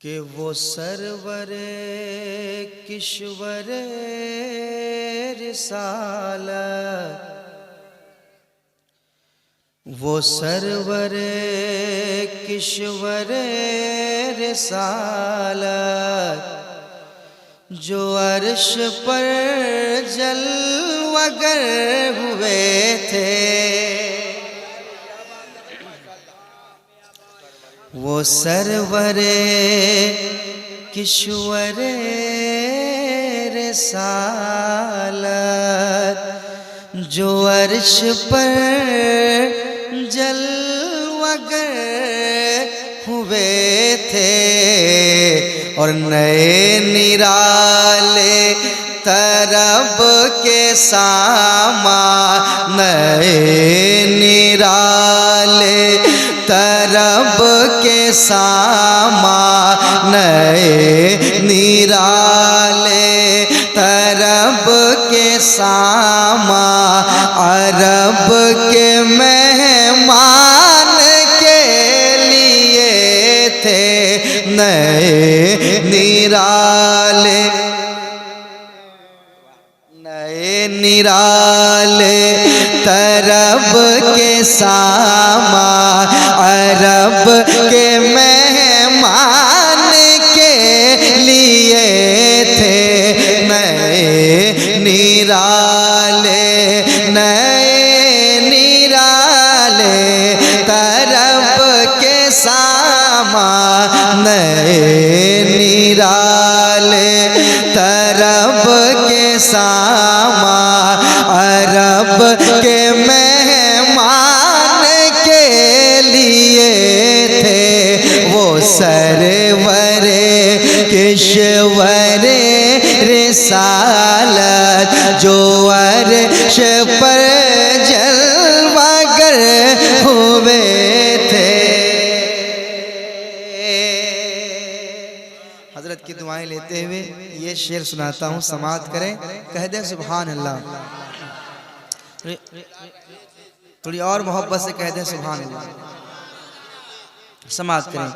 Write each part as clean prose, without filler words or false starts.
कि वो सरवरे किश्वरे रिसालत, वो सरवरे किश्वरे रिसालत, जो अर्श पर जलवगर हुए थे, वो सरवरे किश्वरे रिसालत, जो अर्श पर जलवगर हुए थे, और नए निराले तरब के सामा, नए निराले तरब के सामा, नए निराले तरब के सामा, अरब के मेहमान के लिए थे नए निराले, नए निराले तरब के सामा, अरब के मेहमान के लिए थे नए निराले, नए निराले तरब के सामा, नए निराले तरब के सामा, अरब के मेहमान के लिए थे वो सरवरे किश्वरे रिसालत, जो अर्श पर जलवागर हुए थे। हजरत की दुआएं लेते हुए ये शेर सुनाता हूँ, समाअत करें, कह दे सुभान अल्लाह। थोड़ी और मोहब्बत से कह दे सुभान अल्लाह, समाअत करें।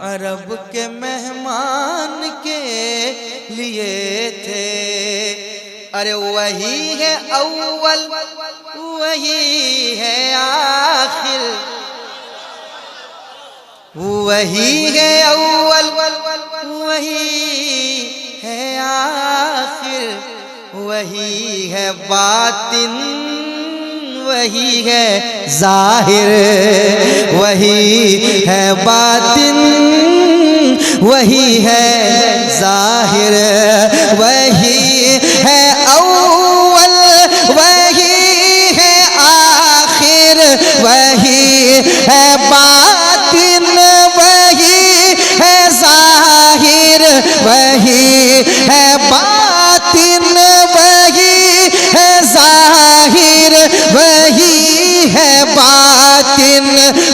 अरब के मेहमान के लिए थे, अरे वही है अव्वल वही है आखिर, वही है अव्वल वही है आखिर, वही है बातिन वही है जाहिर, वही है बातिन वही है जाहिर, वही है अव्वल वही है आखिर, वही है बातिन वही है जाहिर, वही है बातिन वही है जाहिर, वही है बातिन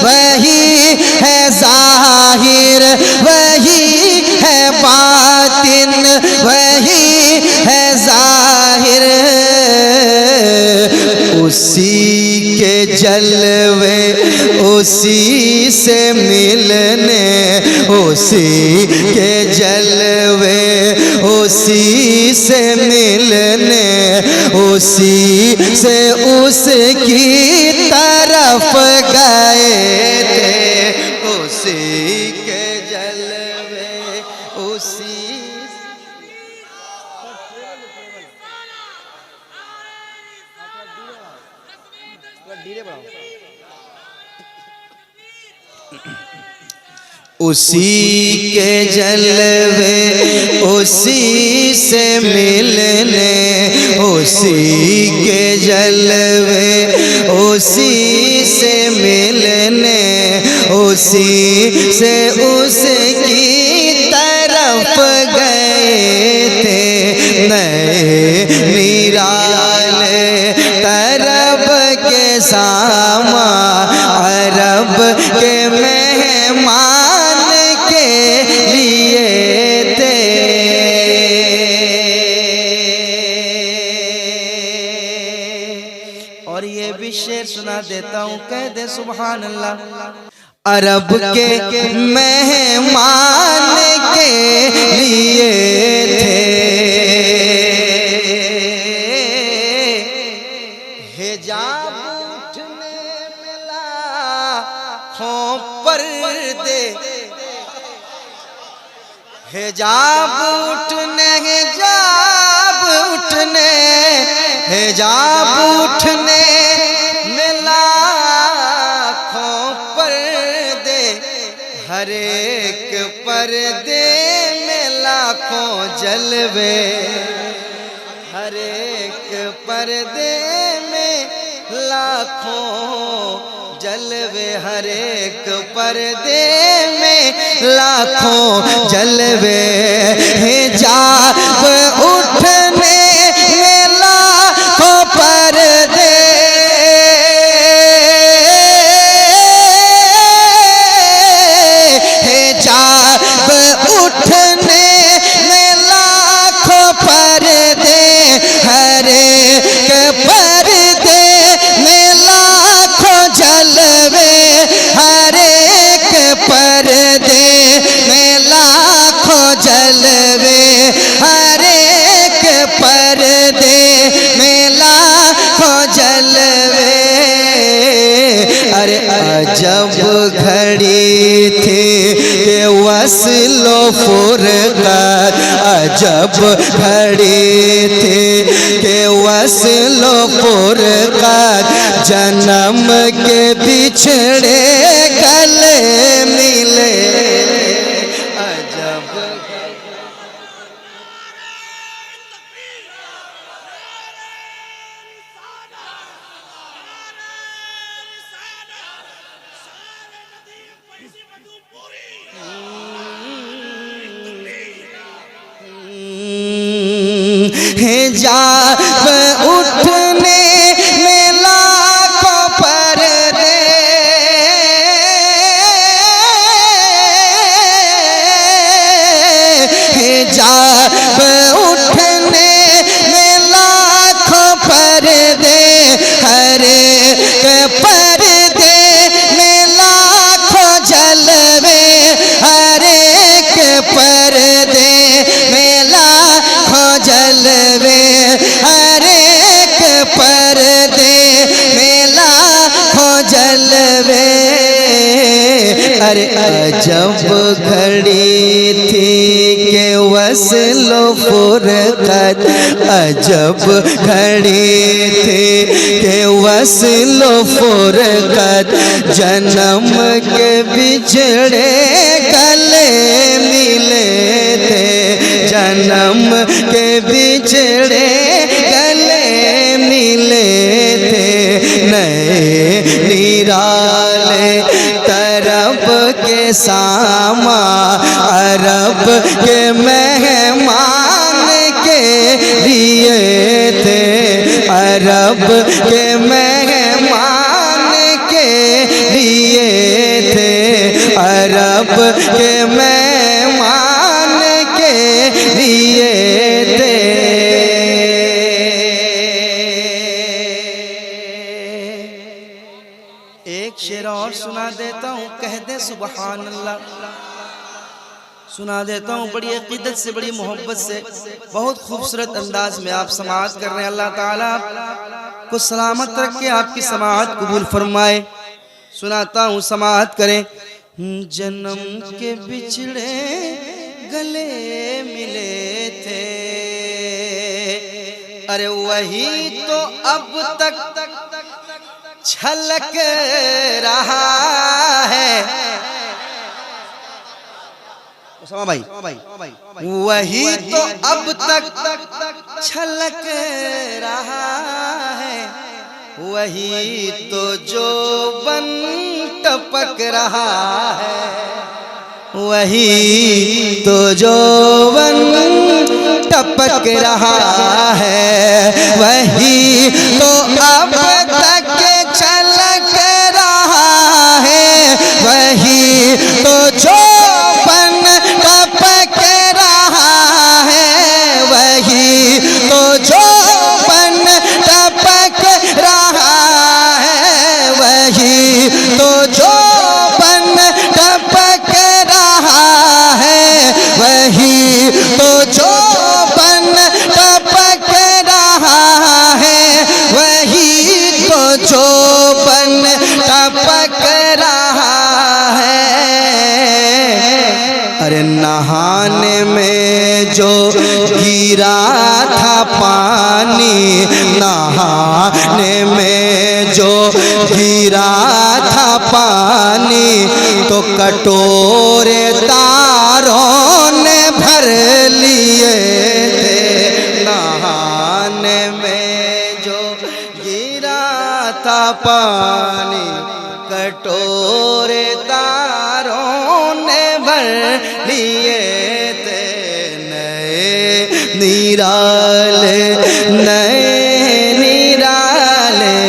वही है जाहिर, वही है बातिन वही है जाहिर। उसी के जलवे उसी से मिलने, उसी के जलवे उसी से मिलने, उसी से उसकी तरफ गए थे, उसी के जलवे उसी उसी के जलवे उसी से मिलने, उसी के जलवे उसी से मिलने, उसी से उसकी तरफ गए थे नए निराले तरब के सामा, अरब के मेहमान के लिए थे। और ये भी शेर सुना देता हूँ, कह दे सुभान अल्लाह। अरब के मेहमान के हिजाब उठने हिजाब उठने हिजाब उठने में लाखों पर्दे, हर एक पर्दे में लाखों जलवे, हर एक पर्दे में लाखों जलवे, हर एक पर्दे में लाखों जलवे। हिजाब उठने में लाखों पर्दे, हिजाब उठने में लाखों पर्दे, हर एक पर्दे में लाखों जलवे, हर एक पर्दे में लाखों जलवे, हर एक पर्दे में लाखों जलवे। अरे अजब घड़ी थी कि वस्लो फुरकत, अजब घड़ी थी कि वस्लो फुरकत, जन्म के बिछड़े गले मिले। अजब हिजाब उठने में लाखों पर्दे, हिजाब उठने में लाखों पर्दे, हर एक पर्दे में लाखों जलवे, हर एक पर्दे में लाखों जलवे, हर एक पर्दे में लाखों जलवे। अरे अजब घड़ी थी कि वस्लो फुरकत, अजब घड़ी थी कि वस्लो फुरकत, जन्म के बिछड़े गले मिले थे, जन्म के बिछड़े गले मिले थे। नए निराले तरब के सामा, अरब के मेहमान के लिए थे, अरब के मेहमान के लिए थे, अरब के मेहमान के लिए थे। एक शेर और सुना देता हूँ, कह दे सुबहान अल्लाह। सुना देता हूँ बड़ी अकीदत से, बड़ी मोहब्बत से, बहुत खूबसूरत अंदाज में आप समाअत कर रहे हैं। अल्लाह ताला को सलामत रख के आपकी समाअत कबूल फरमाए। सुनाता हूँ, समाअत करें। जन्म के बिछड़े गले मिले थे, अरे वही तो अब तक छलक रहा है। भाई वही तो अब तक छलक रहा है, वही तो जो बन टपक रहा है, वही तो जो बन टपक रहा है, वही तो अब तक छलक रहा है, वही तो जो बन टपक रहा है, वही तो जो बन टपक रहा है, वही तो जो बन टपक रहा है, वही तो जो बन टपक रहा है, वही नहाने में जो गिरा था पानी, नहाने में जो गिरा था पानी, तो कटोरे तारों ने भर लिए थे। नहाने में जो गिरा था पानी, कटोरे तारों ने भर लिए थे। नए निराले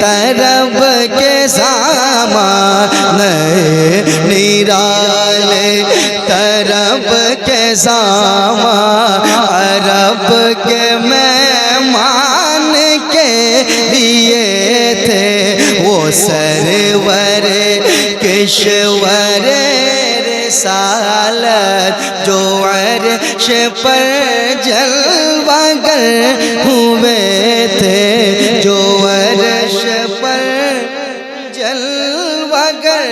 तरब के सामान, नए निराले तरब के सामान, अरब के मेहमान के लिए थे। वो सरवर किश्वर रिसालत जो अर्श पर जलवागर हुए थे, जो अर्श पर जलवागर